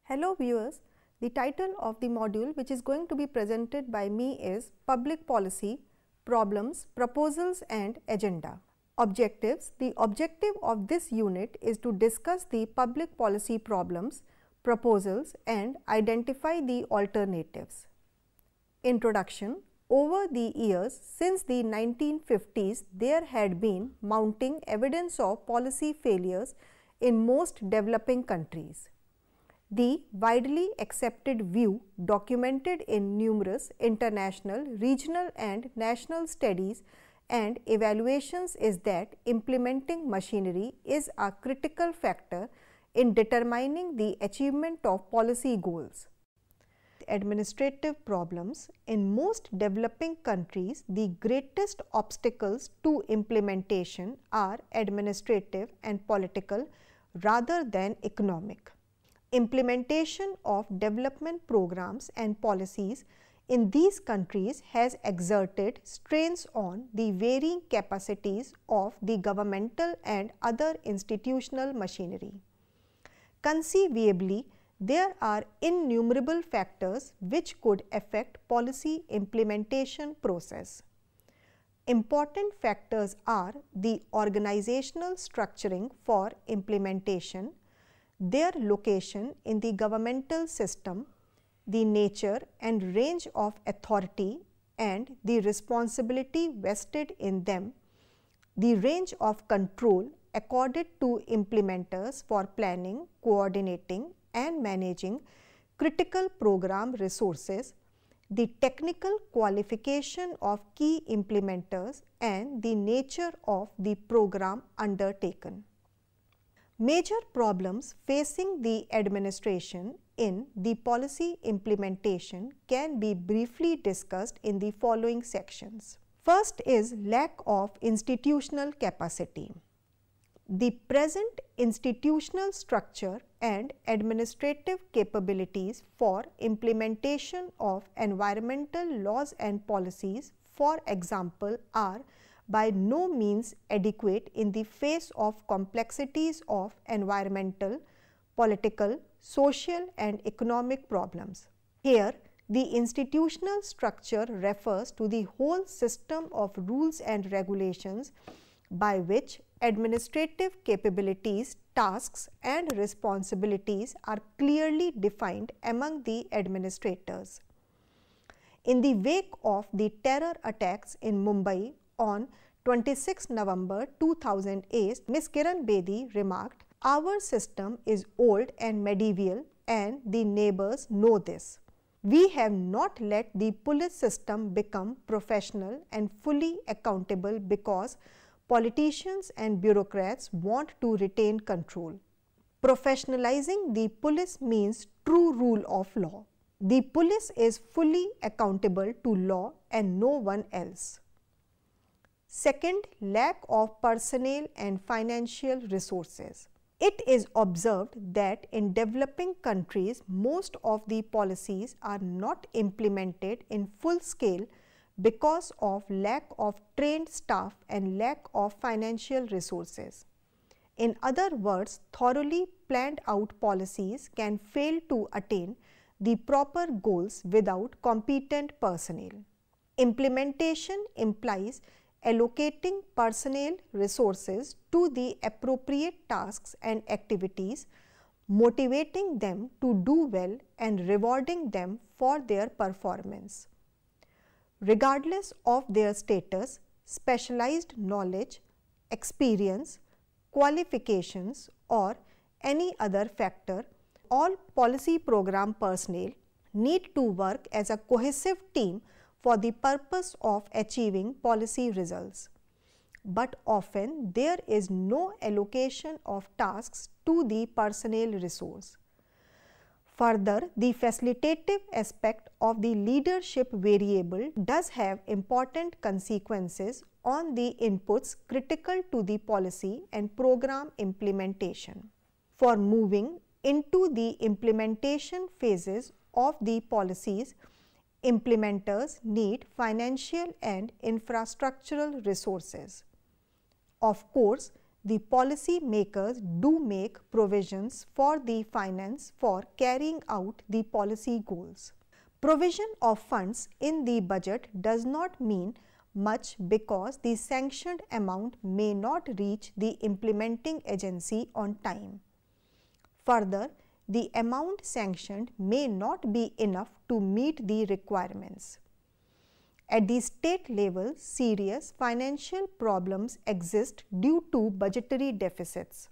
Hello viewers, the title of the module which is going to be presented by me is Public Policy, Problems, Proposals and Agenda. Objectives. The objective of this unit is to discuss the public policy problems, proposals and identify the alternatives. Introduction. Over the years, since the 1950s, there had been mounting evidence of policy failures in most developing countries. The widely accepted view, documented in numerous international, regional and national studies and evaluations, is that implementing machinery is a critical factor in determining the achievement of policy goals. Administrative problems. In most developing countries, the greatest obstacles to implementation are administrative and political rather than economic. Implementation of development programs and policies in these countries has exerted strains on the varying capacities of the governmental and other institutional machinery. Conceivably, there are innumerable factors which could affect policy implementation process. Important factors are the organizational structuring for implementation, their location in the governmental system, the nature and range of authority and the responsibility vested in them, the range of control accorded to implementers for planning, coordinating and managing critical program resources, the technical qualification of key implementers and the nature of the program undertaken. Major problems facing the administration in the policy implementation can be briefly discussed in the following sections. First is lack of institutional capacity. The present institutional structure and administrative capabilities for implementation of environmental laws and policies, for example, are by no means adequate in the face of complexities of environmental, political, social and economic problems. Here, the institutional structure refers to the whole system of rules and regulations by which administrative capabilities, tasks and responsibilities are clearly defined among the administrators. In the wake of the terror attacks in Mumbai on 26 November 2008, Ms. Kiran Bedi remarked, "Our system is old and medieval and the neighbors know this. We have not let the police system become professional and fully accountable because politicians and bureaucrats want to retain control. Professionalizing the police means true rule of law. The police is fully accountable to law and no one else." Second, lack of personnel and financial resources. It is observed that in developing countries, most of the policies are not implemented in full scale because of lack of trained staff and lack of financial resources. In other words, thoroughly planned out policies can fail to attain the proper goals without competent personnel. Implementation implies allocating personnel resources to the appropriate tasks and activities, motivating them to do well and rewarding them for their performance. Regardless of their status, specialized knowledge, experience, qualifications or any other factor, all policy program personnel need to work as a cohesive team for the purpose of achieving policy results. But often there is no allocation of tasks to the personnel resource. Further, the facilitative aspect of the leadership variable does have important consequences on the inputs critical to the policy and program implementation. For moving into the implementation phases of the policies, implementers need financial and infrastructural resources. Of course, the policy makers do make provisions for the finance for carrying out the policy goals. Provision of funds in the budget does not mean much because the sanctioned amount may not reach the implementing agency on time. Further, the amount sanctioned may not be enough to meet the requirements. At the state level, serious financial problems exist due to budgetary deficits.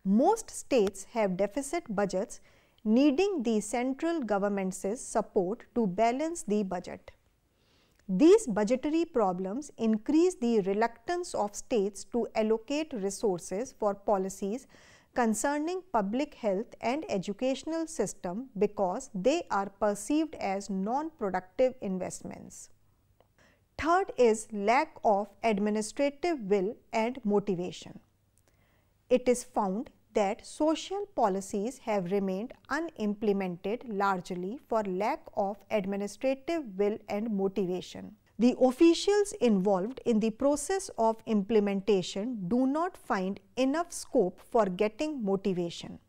Most states have deficit budgets needing the central government's support to balance the budget. These budgetary problems increase the reluctance of states to allocate resources for policies concerning public health and educational system because they are perceived as non-productive investments. Third is lack of administrative will and motivation. It is found that social policies have remained unimplemented largely for lack of administrative will and motivation. The officials involved in the process of implementation do not find enough scope for getting motivation.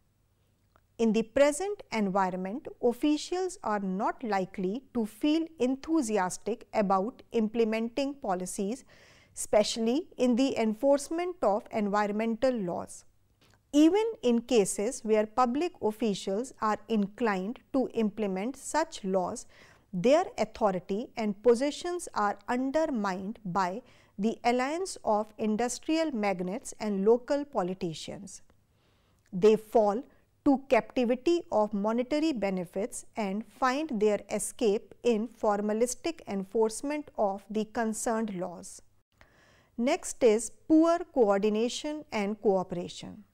In the present environment, officials are not likely to feel enthusiastic about implementing policies, especially in the enforcement of environmental laws. Even in cases where public officials are inclined to implement such laws, their authority and positions are undermined by the alliance of industrial magnates and local politicians. They fall to captivity of monetary benefits and find their escape in formalistic enforcement of the concerned laws. Next is poor coordination and cooperation.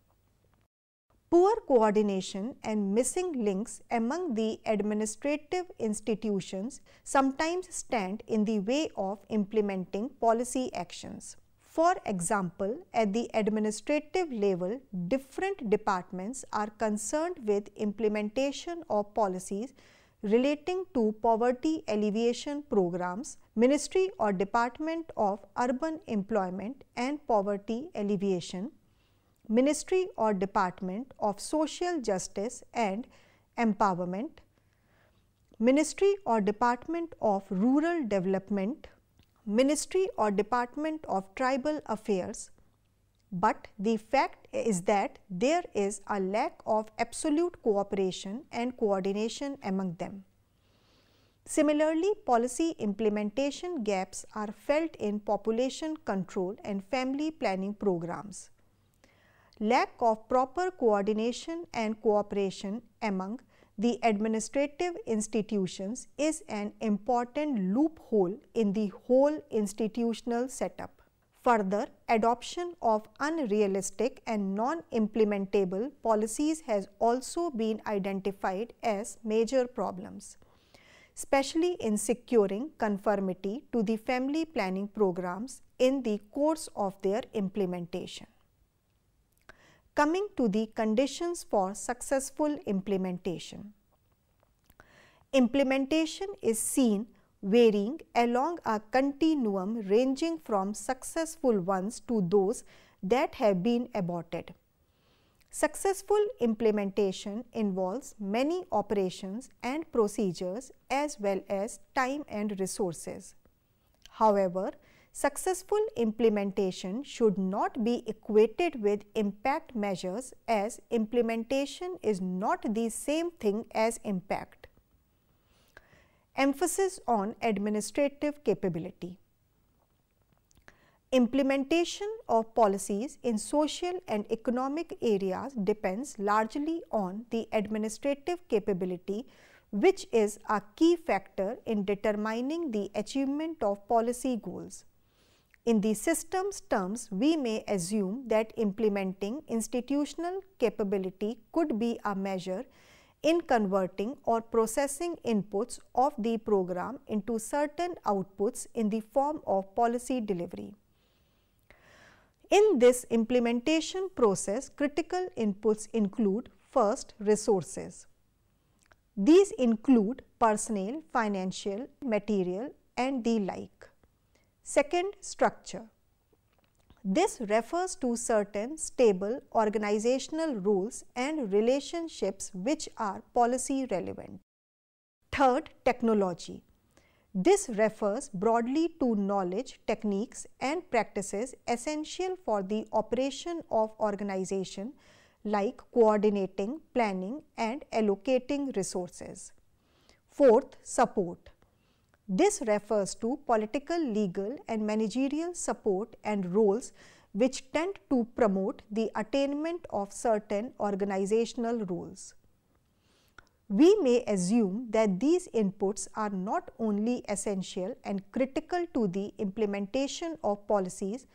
Poor coordination and missing links among the administrative institutions sometimes stand in the way of implementing policy actions. For example, at the administrative level, different departments are concerned with implementation of policies relating to poverty alleviation programs, Ministry or Department of Urban Employment and Poverty Alleviation, Ministry or Department of Social Justice and Empowerment, Ministry or Department of Rural Development, Ministry or Department of Tribal Affairs, but the fact is that there is a lack of absolute cooperation and coordination among them. Similarly, policy implementation gaps are felt in population control and family planning programs. Lack of proper coordination and cooperation among the administrative institutions is an important loophole in the whole institutional setup. Further, adoption of unrealistic and non-implementable policies has also been identified as major problems, especially in securing conformity to the family planning programs in the course of their implementation. Coming to the conditions for successful implementation. Implementation is seen varying along a continuum ranging from successful ones to those that have been aborted. Successful implementation involves many operations and procedures as well as time and resources. However, successful implementation should not be equated with impact measures, as implementation is not the same thing as impact. Emphasis on administrative capability. Implementation of policies in social and economic areas depends largely on the administrative capability, which is a key factor in determining the achievement of policy goals. In the system's terms, we may assume that implementing institutional capability could be a measure in converting or processing inputs of the program into certain outputs in the form of policy delivery. In this implementation process, critical inputs include: first, resources. These include personnel, financial, material, and the like. Second, structure. This refers to certain stable organizational rules and relationships which are policy relevant. Third, technology. This refers broadly to knowledge, techniques and practices essential for the operation of organization, like coordinating, planning and allocating resources. Fourth, support. This refers to political, legal and managerial support and roles which tend to promote the attainment of certain organizational rules. We may assume that these inputs are not only essential and critical to the implementation of policies,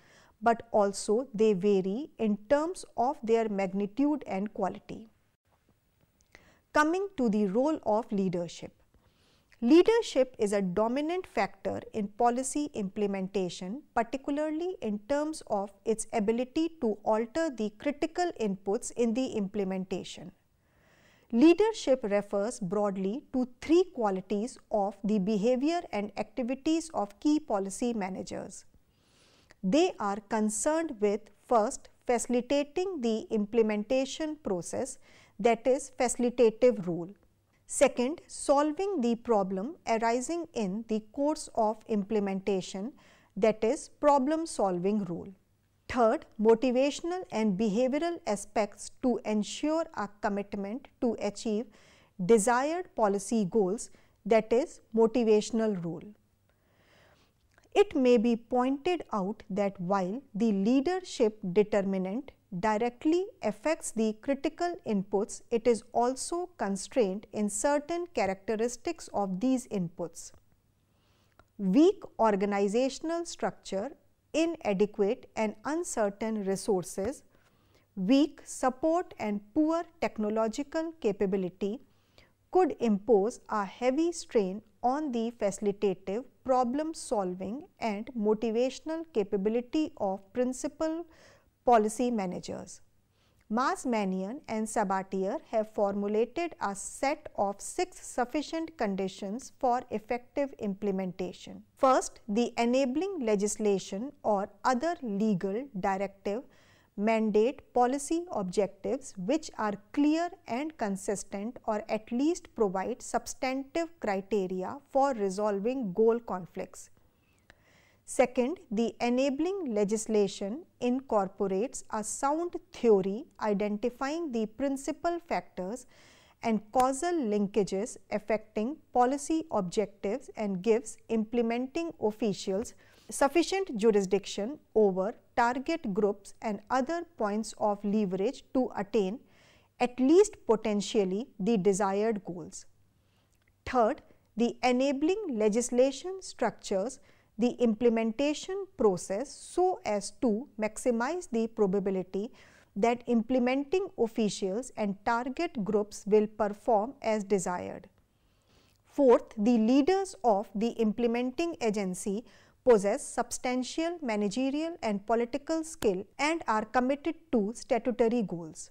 but also they vary in terms of their magnitude and quality. Coming to the role of leadership. Leadership is a dominant factor in policy implementation, particularly in terms of its ability to alter the critical inputs in the implementation. Leadership refers broadly to three qualities of the behavior and activities of key policy managers. They are concerned with, first, facilitating the implementation process, that is, facilitative role. Second, solving the problem arising in the course of implementation, that is, problem-solving role. Third, motivational and behavioral aspects to ensure a commitment to achieve desired policy goals, that is, motivational role. It may be pointed out that while the leadership determinant directly affects the critical inputs, it is also constrained in certain characteristics of these inputs. Weak organizational structure, inadequate and uncertain resources, weak support and poor technological capability could impose a heavy strain on the facilitative, problem-solving and motivational capability of principal policy managers. Masmanian and Sabatier have formulated a set of 6 sufficient conditions for effective implementation. First, the enabling legislation or other legal directive mandate policy objectives which are clear and consistent, or at least provide substantive criteria for resolving goal conflicts. Second, the enabling legislation incorporates a sound theory identifying the principal factors and causal linkages affecting policy objectives and gives implementing officials sufficient jurisdiction over target groups and other points of leverage to attain, at least potentially, the desired goals. Third, the enabling legislation structures the implementation process so as to maximize the probability that implementing officials and target groups will perform as desired. Fourth, the leaders of the implementing agency possess substantial managerial and political skill and are committed to statutory goals.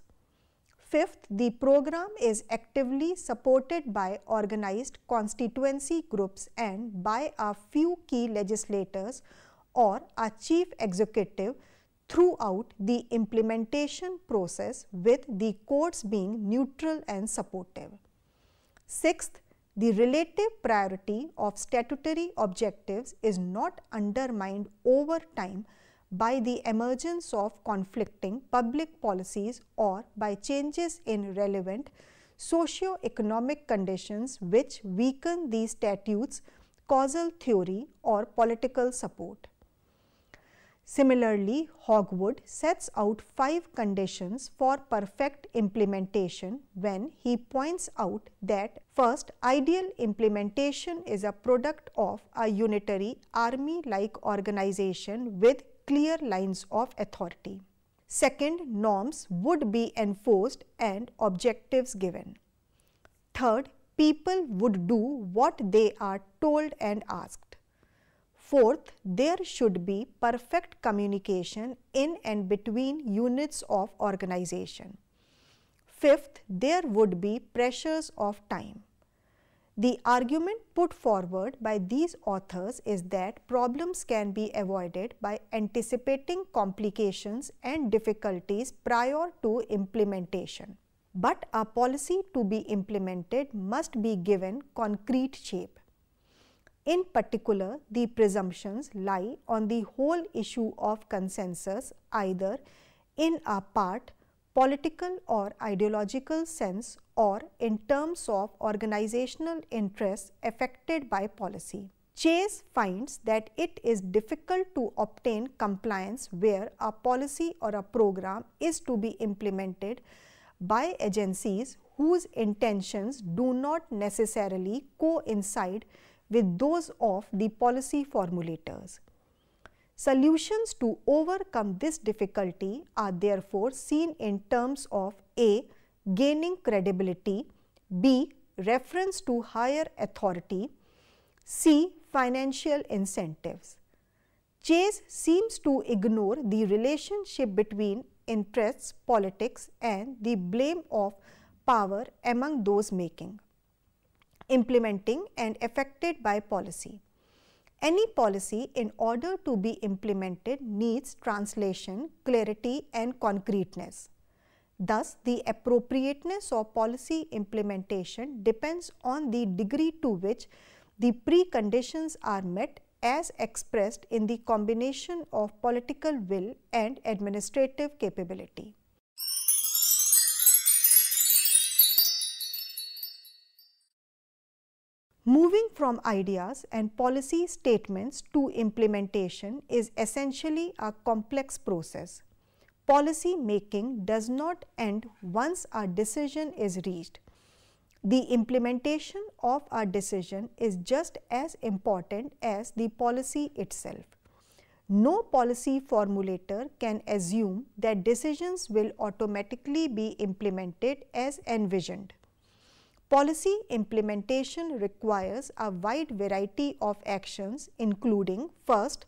Fifth, the program is actively supported by organized constituency groups and by a few key legislators or a chief executive throughout the implementation process, with the courts being neutral and supportive. Sixth, the relative priority of statutory objectives is not undermined over time by the emergence of conflicting public policies or by changes in relevant socio-economic conditions which weaken the statute's causal theory or political support. Similarly, Hogwood sets out 5 conditions for perfect implementation when he points out that first, ideal implementation is a product of a unitary army-like organization with clear lines of authority. Second, norms would be enforced and objectives given. Third, people would do what they are told and asked. Fourth, there should be perfect communication in and between units of organization. Fifth, there would be pressures of time. The argument put forward by these authors is that problems can be avoided by anticipating complications and difficulties prior to implementation. But a policy to be implemented must be given concrete shape. In particular, the presumptions lie on the whole issue of consensus, either in a part, political or ideological sense, or in terms of organizational interests affected by policy. Chase finds that it is difficult to obtain compliance where a policy or a program is to be implemented by agencies whose intentions do not necessarily coincide with those of the policy formulators. Solutions to overcome this difficulty are therefore seen in terms of A. Gaining credibility, B. Reference to higher authority, C. Financial incentives. Chase seems to ignore the relationship between interests, politics, and the blame of power among those making, implementing, and affected by policy. Any policy, in order to be implemented, needs translation, clarity, and concreteness. Thus, the appropriateness of policy implementation depends on the degree to which the preconditions are met as expressed in the combination of political will and administrative capability. Moving from ideas and policy statements to implementation is essentially a complex process. Policy making does not end once a decision is reached. The implementation of a decision is just as important as the policy itself. No policy formulator can assume that decisions will automatically be implemented as envisioned. Policy implementation requires a wide variety of actions, including first,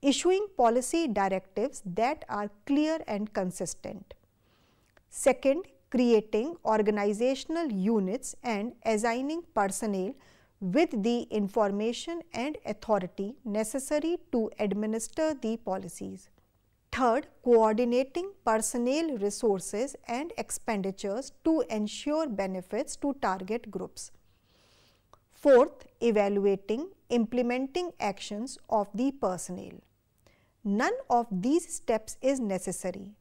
issuing policy directives that are clear and consistent. Second, creating organizational units and assigning personnel with the information and authority necessary to administer the policies. Third, coordinating personnel resources and expenditures to ensure benefits to target groups. Fourth, evaluating implementing actions of the personnel. None of these steps is necessary.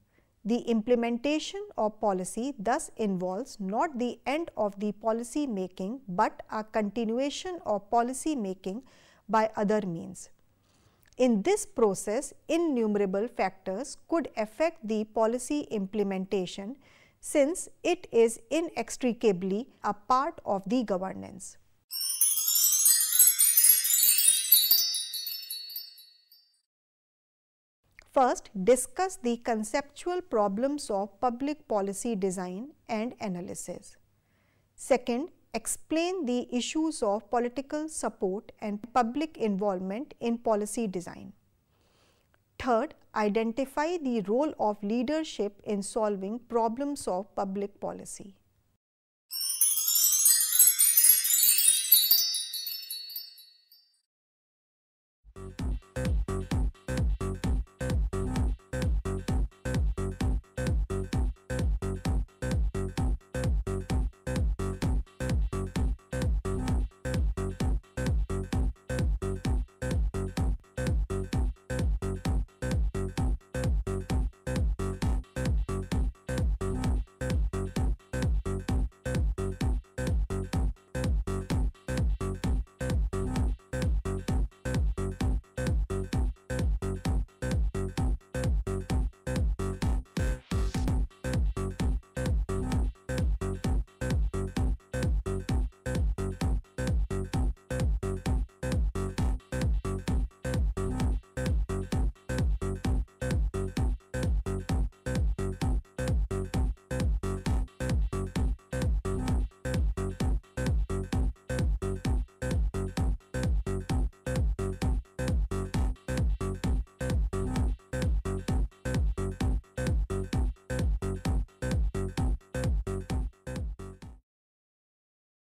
The implementation of policy thus involves not the end of the policy making, but a continuation of policy making by other means. In this process, innumerable factors could affect the policy implementation, since it is inextricably a part of the governance. First, discuss the conceptual problems of public policy design and analysis. Second, explain the issues of political support and public involvement in policy design. Third, identify the role of leadership in solving problems of public policy.